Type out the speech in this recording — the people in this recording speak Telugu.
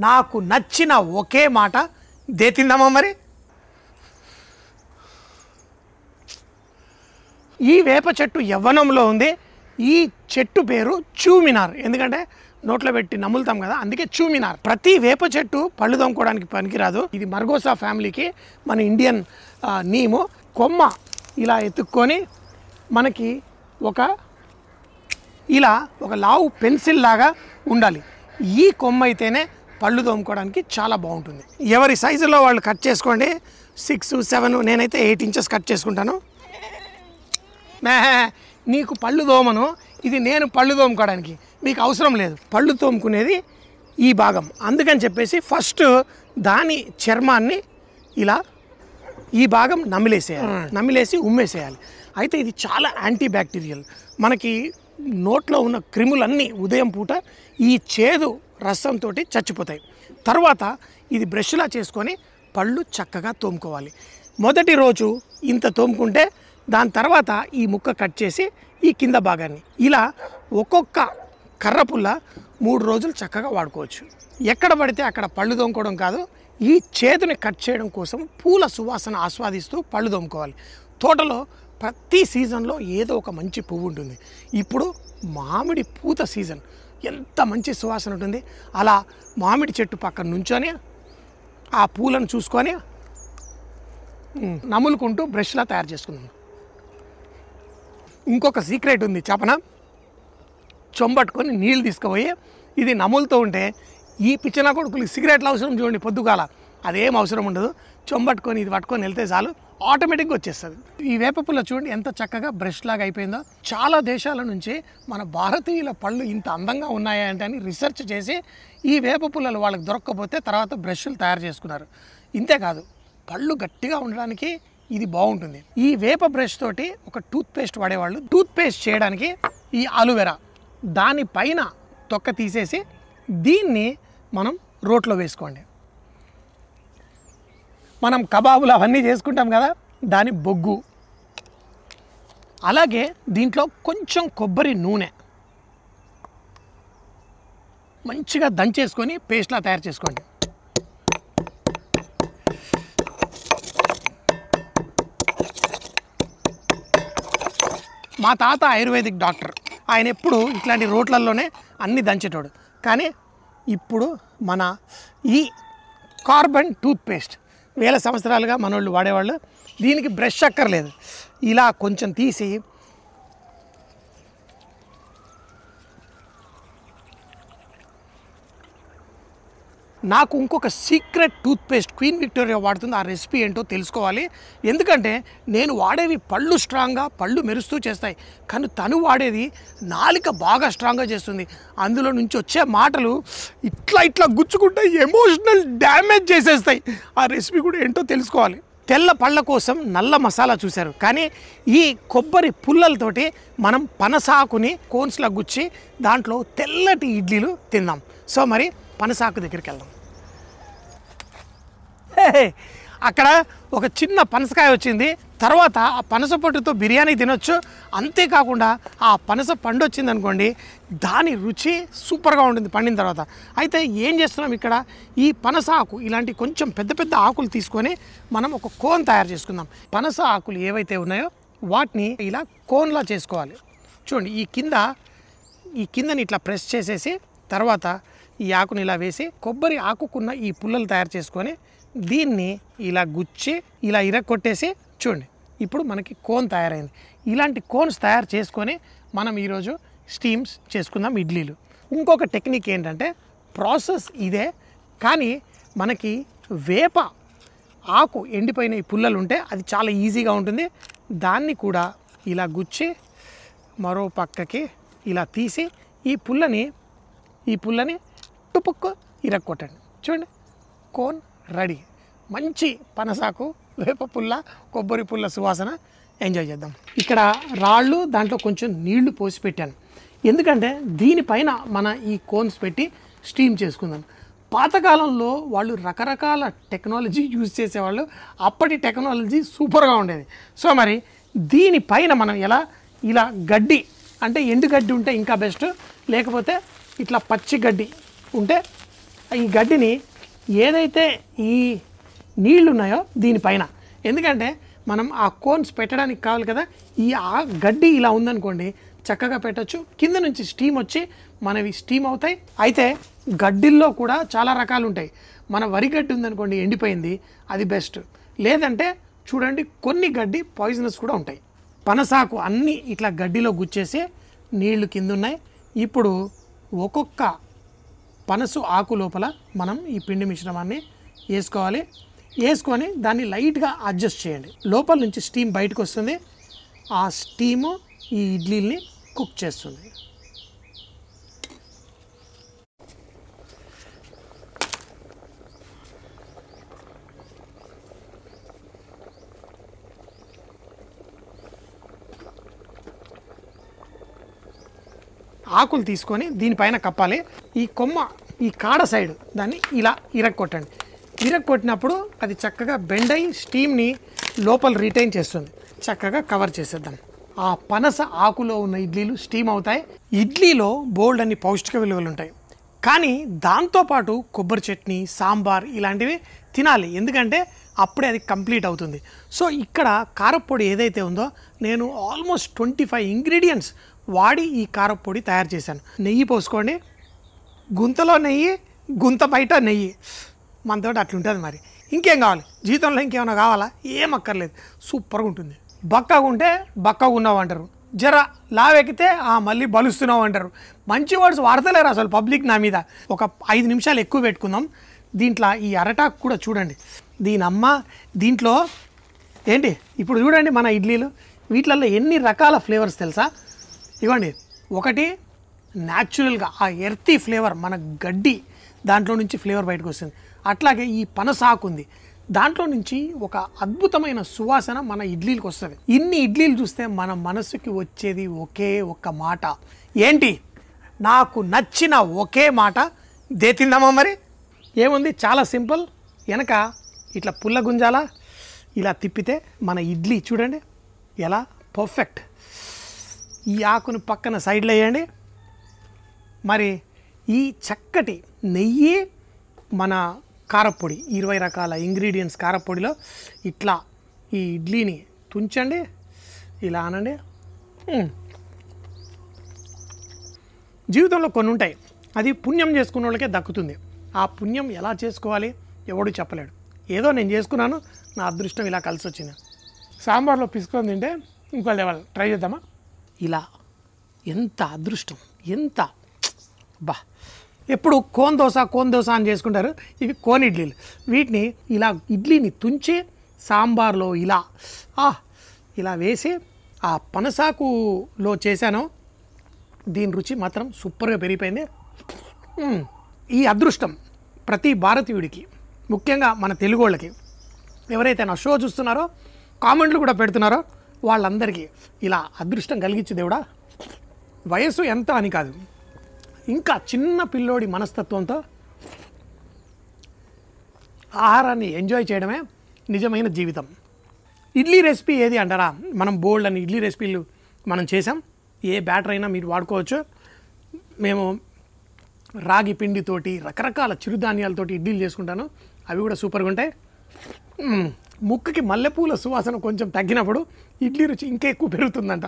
నాకు నచ్చిన ఒకే మాట దే తిందామా మరి. ఈ వేప చెట్టు యవ్వనంలో ఉంది. ఈ చెట్టు పేరు చూమినార్, ఎందుకంటే నోట్లో పెట్టి నములుతాం కదా, అందుకే చూమినార్. ప్రతి వేప చెట్టు పళ్ళు తోముకోవడానికి పనికిరాదు. ఇది మర్గోసా ఫ్యామిలీకి మన ఇండియన్ నీము. కొమ్మ ఇలా ఎత్తుక్కొని మనకి ఇలా ఒక లావు పెన్సిల్ లాగా ఉండాలి. ఈ కొమ్మ అయితేనే పళ్ళు తోముకోవడానికి చాలా బాగుంటుంది. ఎవరి సైజులో వాళ్ళు కట్ చేసుకోండి. 6, 7, నేనైతే 8 ఇంచెస్ కట్ చేసుకుంటాను. నీకు పళ్ళు తోమను, ఇది నేను పళ్ళు తోముకోవడానికి, మీకు అవసరం లేదు. పళ్ళు తోముకునేది ఈ భాగం, అందుకని చెప్పేసి ఫస్ట్ దాని చర్మాన్ని ఇలా ఈ భాగం నమిలేసి ఉమ్మేసేయాలి. అయితే ఇది చాలా యాంటీ బ్యాక్టీరియల్. మనకి నోట్లో ఉన్న క్రిములన్నీ ఉదయం పూట ఈ చేదు రసంతో చచ్చిపోతాయి. తర్వాత ఇది బ్రష్లా చేసుకొని పళ్ళు చక్కగా తోముకోవాలి. మొదటి రోజు ఇంత తోముకుంటే దాని తర్వాత ఈ ముక్క కట్ చేసి ఈ కింద భాగాన్ని ఇలా ఒక్కొక్క కర్రపుల్ల 3 రోజులు చక్కగా వాడుకోవచ్చు. ఎక్కడ పడితే అక్కడ పళ్ళు తోముకోవడం కాదు, ఈ చేతుని కట్ చేయడం కోసం పూల సువాసన ఆస్వాదిస్తూ పళ్ళు తోముకోవాలి. తోటలో ప్రతి సీజన్లో ఏదో ఒక మంచి పువ్వు ఉంటుంది. ఇప్పుడు మామిడి పూత సీజన్, ఎంత మంచి సువాసన ఉంటుంది. అలా మామిడి చెట్టు పక్కన నుంచొని ఆ పూలను చూసుకొని నములుకుంటూ బ్రష్లా తయారు చేసుకుందాం. ఇంకొక సీక్రెట్ ఉంది చెప్పన. చొంబట్టుకొని నీళ్ళు తీసుకుపోయి ఇది నములుతూ ఉంటే ఈ పిచ్చిన కొడుకులకి సిగరెట్లు అవసరం చూడండి పొద్దుగాల, అదేం అవసరం ఉండదు. చొంబట్టుకొని ఇది పట్టుకొని వెళ్తే చాలు, ఆటోమేటిక్గా వచ్చేస్తుంది. ఈ వేప పుల్ల చూడండి ఎంత చక్కగా బ్రష్ లాగా అయిపోయిందో. చాలా దేశాల నుంచి మన భారతీయుల పళ్ళు ఇంత అందంగా ఉన్నాయా అంటే అని రీసెర్చ్ చేసి ఈ వేప పుల్లలు వాళ్ళకి దొరక్కపోతే తర్వాత బ్రష్లు తయారు చేసుకున్నారు. ఇంతేకాదు పళ్ళు గట్టిగా ఉండడానికి ఇది బాగుంటుంది. ఈ వేప బ్రష్ తోటి ఒక టూత్పేస్ట్ వాడేవాళ్ళు. టూత్పేస్ట్ చేయడానికి ఈ అలోవెరా దానిపైన తొక్క తీసేసి దీన్ని మనం రోట్లో వేసుకోండి. మనం కబాబులు అవన్నీ చేసుకుంటాం కదా, దాని బొగ్గు. అలాగే దీంట్లో కొంచెం కొబ్బరి నూనె మంచిగా దంచేసుకొని పేస్ట్లా తయారు చేసుకోండి. మా తాత ఆయుర్వేదిక్ డాక్టర్, ఆయన ఎప్పుడు ఇట్లాంటి రోట్లల్లోనే అన్నీ దంచేటోడు. కానీ ఇప్పుడు మన ఈ కార్బన్ టూత్పేస్ట్ 1000 సంవత్సరాలుగా మనోళ్ళు వాడేవాళ్ళు. దీనికి బ్రష్ అక్కర్లేదు. ఇలా కొంచెం తీసి నాకు ఇంకొక సీక్రెట్ టూత్పేస్ట్ క్వీన్ విక్టోరియా వాడుతుంది. ఆ రెసిపీ ఏంటో తెలుసుకోవాలి. ఎందుకంటే నేను వాడేవి పళ్ళు స్ట్రాంగ్గా పళ్ళు మెరుస్తూ చేస్తాయి, కానీ తను వాడేది నాలుక బాగా స్ట్రాంగ్గా చేస్తుంది. అందులో నుంచి వచ్చే మాటలు ఇట్లా గుచ్చుకుంటే ఎమోషనల్ డ్యామేజ్ చేసేస్తాయి. ఆ రెసిపీ కూడా ఏంటో తెలుసుకోవాలి. తెల్ల పళ్ళ కోసం నల్ల మసాలా చూశారు, కానీ ఈ కొబ్బరి పుల్లలతోటి మనం పనసాకుని కోన్స్లా గుచ్చి దాంట్లో తెల్లటి ఇడ్లీలు తిందాం. సో మరి పనసాకు దగ్గరికి వెళ్దాం. అక్కడ ఒక చిన్న పనసకాయ వచ్చింది. తర్వాత ఆ పనస పొట్టుతో బిర్యానీ తినొచ్చు. అంతేకాకుండా ఆ పనస పండు వచ్చింది అనుకోండి, దాని రుచి సూపర్గా ఉంటుంది పండిన తర్వాత. అయితే ఏం చేస్తున్నాం ఇక్కడ, ఈ పనస ఆకు ఇలాంటి కొంచెం పెద్ద పెద్ద ఆకులు తీసుకొని మనం ఒక కోన్ తయారు చేసుకుందాం. పనస ఆకులు ఏవైతే ఉన్నాయో వాటిని ఇలా కోన్లా చేసుకోవాలి. చూడండి, ఈ కిందని ఇట్లా ప్రెస్ చేసేసి తర్వాత ఈ ఆకుని ఇలా వేసి కొబ్బరి ఆకుకున్న ఈ పుల్లలు తయారు చేసుకొని దీన్ని ఇలా గుచ్చి ఇలా ఇరక్కొట్టేసి చూడండి, ఇప్పుడు మనకి కోన్ తయారైంది. ఇలాంటి కోన్స్ తయారు చేసుకొని మనం ఈరోజు స్టీమ్స్ చేసుకుందాం ఇడ్లీలు. ఇంకొక టెక్నిక్ ఏంటంటే ప్రాసెస్ ఇదే, కానీ మనకి వేప ఆకు ఎండిపోయిన ఈ పుల్లలు ఉంటే అది చాలా ఈజీగా ఉంటుంది. దాన్ని కూడా ఇలా గుచ్చి మరో పక్కకి ఇలా తీసి ఈ పుల్లని టుపుక్కు ఇరక్కొట్టండి. చూడండి, కోన్ రెడీ. మంచి పనసాకు వేప పుల్ల కొబ్బరి పుల్ల సువాసన ఎంజాయ్ చేద్దాం. ఇక్కడ రాళ్ళు దాంట్లో కొంచెం నీళ్లు పోసి పెట్టాను, ఎందుకంటే దీనిపైన మన ఈ కోన్స్ పెట్టి స్టీమ్ చేసుకుందాం. పాతకాలంలో వాళ్ళు రకరకాల టెక్నాలజీ యూజ్ చేసేవాళ్ళు. అప్పటి టెక్నాలజీ సూపర్గా ఉండేది. సో మరి దీనిపైన మనం ఇలా గడ్డి అంటే ఎండు గడ్డి ఉంటే ఇంకా బెస్ట్, లేకపోతే ఇట్లా పచ్చి గడ్డి ఉంటే ఈ గడ్డిని ఏదైతే ఈ నీళ్లు ఉన్నాయో దీనిపైన, ఎందుకంటే మనం ఆ కోన్స్ పెట్టడానికి కావాలి కదా, ఆ గడ్డి ఇలా ఉందనుకోండి చక్కగా పెట్టచ్చు. కింద నుంచి స్టీమ్ వచ్చి మనవి స్టీమ్ అవుతాయి. అయితే గడ్డిల్లో కూడా చాలా రకాలు ఉంటాయి. మన వరి గడ్డి ఉందనుకోండి ఎండిపోయింది, అది బెస్ట్. లేదంటే చూడండి కొన్ని గడ్డి పాయిజనస్ కూడా ఉంటాయి. పనసాకు అన్నీ ఇట్లా గడ్డిలో గుచ్చేసి నీళ్లు కింద ఉన్నాయి. ఇప్పుడు ఒక్కొక్క పనసు ఆకు లోపల మనం ఈ పిండి మిశ్రమాన్ని వేసుకోవాలి. వేసుకొని దాన్ని లైట్గా అడ్జస్ట్ చేయండి. లోపల నుంచి స్టీమ్ బయటకు వస్తుంది. ఆ స్టీము ఈ ఇడ్లీని కుక్ చేస్తుంది. ఆకులు తీసుకొని దీనిపైన కప్పాలి. ఈ కొమ్మ ఈ కాడ సైడ్ దాన్ని ఇలా ఇరక్కొట్టండి. ఇరక్కొట్టినప్పుడు అది చక్కగా బెండ్ అయ్యి స్టీమ్ని లోపల రిటైన్ చేస్తుంది. చక్కగా కవర్ చేసేద్దాం. ఆ పనస ఆకులో ఉన్న ఇడ్లీలు స్టీమ్ అవుతాయి. ఇడ్లీలో బోల్డ్ అన్ని పౌష్టిక విలువలు ఉంటాయి. కానీ దాంతోపాటు కొబ్బరి చట్నీ, సాంబార్ ఇలాంటివి తినాలి, ఎందుకంటే అప్పుడే అది కంప్లీట్ అవుతుంది. సో ఇక్కడ కారప్పొడి ఏదైతే ఉందో నేను ఆల్మోస్ట్ 25 ఇంగ్రీడియంట్స్ వాడి ఈ కారప్పొడి తయారు చేశాను. నెయ్యి పోసుకోండి. గుంతలో నెయ్యి, గుంత బయట నెయ్యి. మనతో అట్లుంటుంది. మరి ఇంకేం కావాలి? జీవితంలో ఇంకేమైనా కావాలా? ఏం అక్కర్లేదు, సూపర్గా ఉంటుంది. బక్కగా ఉంటే బక్కగా ఉన్నావు అంటారు, జర లావెక్కితే మళ్ళీ బలుస్తున్నావు అంటారు. మంచి వర్డ్స్ వాడతలేరు అసలు పబ్లిక్ నా మీద. ఒక 5 నిమిషాలు ఎక్కువ పెట్టుకుందాం. దీంట్లో ఈ అరటాకు కూడా చూడండి. దీంట్లో ఏంటి ఇప్పుడు చూడండి మన ఇడ్లీలు, వీటిలలో ఎన్ని రకాల ఫ్లేవర్స్ తెలుసా? ఇవ్వండి. ఒకటి న్యాచురల్గా ఆ ఎర్తీ ఫ్లేవర్, మన గడ్డి దాంట్లో నుంచి ఫ్లేవర్ బయటకు వస్తుంది. అట్లాగే ఈ పనసాకు ఉంది, దాంట్లో నుంచి ఒక అద్భుతమైన సువాసన మన ఇడ్లీలకు వస్తుంది. ఇన్ని ఇడ్లీలు చూస్తే మన మనసుకి వచ్చేది ఒకే ఒక్క మాట. ఏంటి? నాకు నచ్చిన ఒకే మాట. దే తిందామా మరి? ఏముంది, చాలా సింపుల్. వెనక ఇట్లా పుల్ల గుంజాల, ఇలా తిప్పితే మన ఇడ్లీ చూడండి ఎలా పర్ఫెక్ట్. ఈ ఆకును పక్కన సైడ్లో వేయండి. మరి ఈ చక్కటి నెయ్యి, మన కారప్పొడి, 20 రకాల ఇంగ్రీడియంట్స్ కారప్పొడిలో ఇట్లా ఈ ఇడ్లీని తుంచండి, ఇలా అనండి. జీవితంలో కొన్ని ఉంటాయి, అది పుణ్యం చేసుకున్న వాళ్ళకే దక్కుతుంది. ఆ పుణ్యం ఎలా చేసుకోవాలి ఎవడు చెప్పలేడు. ఏదో నేను చేసుకున్నాను, నా అదృష్టం ఇలా కలిసి వచ్చింది. సాంబార్లో పిసుకొని తింటే ఇంకో లెవెల్. ట్రై చేద్దామా? ఇలా ఎంత అదృష్టం, ఎంత బా. ఎప్పుడు కోన్ దోశ అని చేసుకుంటారు, ఇవి కోన్ ఇడ్లీలు. వీటిని ఇలా ఇడ్లీని తుంచి సాంబార్లో ఇలా వేసి ఆ పనసాకులో చేశాను. దీని రుచి మాత్రం సూపర్గా పెరిగిపోయింది. ఈ అదృష్టం ప్రతి భారతీయుడికి, ముఖ్యంగా మన తెలుగు వాళ్ళకి, ఎవరైతే నా షో చూస్తున్నారో కామెంట్లు కూడా పెడుతున్నారో వాళ్ళందరికీ ఇలా అదృష్టం కలిగించు దేవుడా. వయసు ఎంత అని కాదు, ఇంకా చిన్న పిల్లోడి మనస్తత్వంతో ఆహారాన్ని ఎంజాయ్ చేయడమే నిజమైన జీవితం. ఇడ్లీ రెసిపీ ఏది అంటారా? మనం బోల్డ్ అని ఇడ్లీ రెసిపీలు మనం చేసాం. ఏ బ్యాటర్ అయినా మీరు వాడుకోవచ్చు. మేము రాగి పిండితోటి రకరకాల చిరుధాన్యాలతోటి ఇడ్లీలు చేసుకుంటాను, అవి కూడా సూపర్గా ఉంటాయి. ముక్కుకి మల్లెపూల సువాసన కొంచెం తగ్గినప్పుడు ఇడ్లీ రుచి ఇంకా ఎక్కువ పెరుగుతుందంట.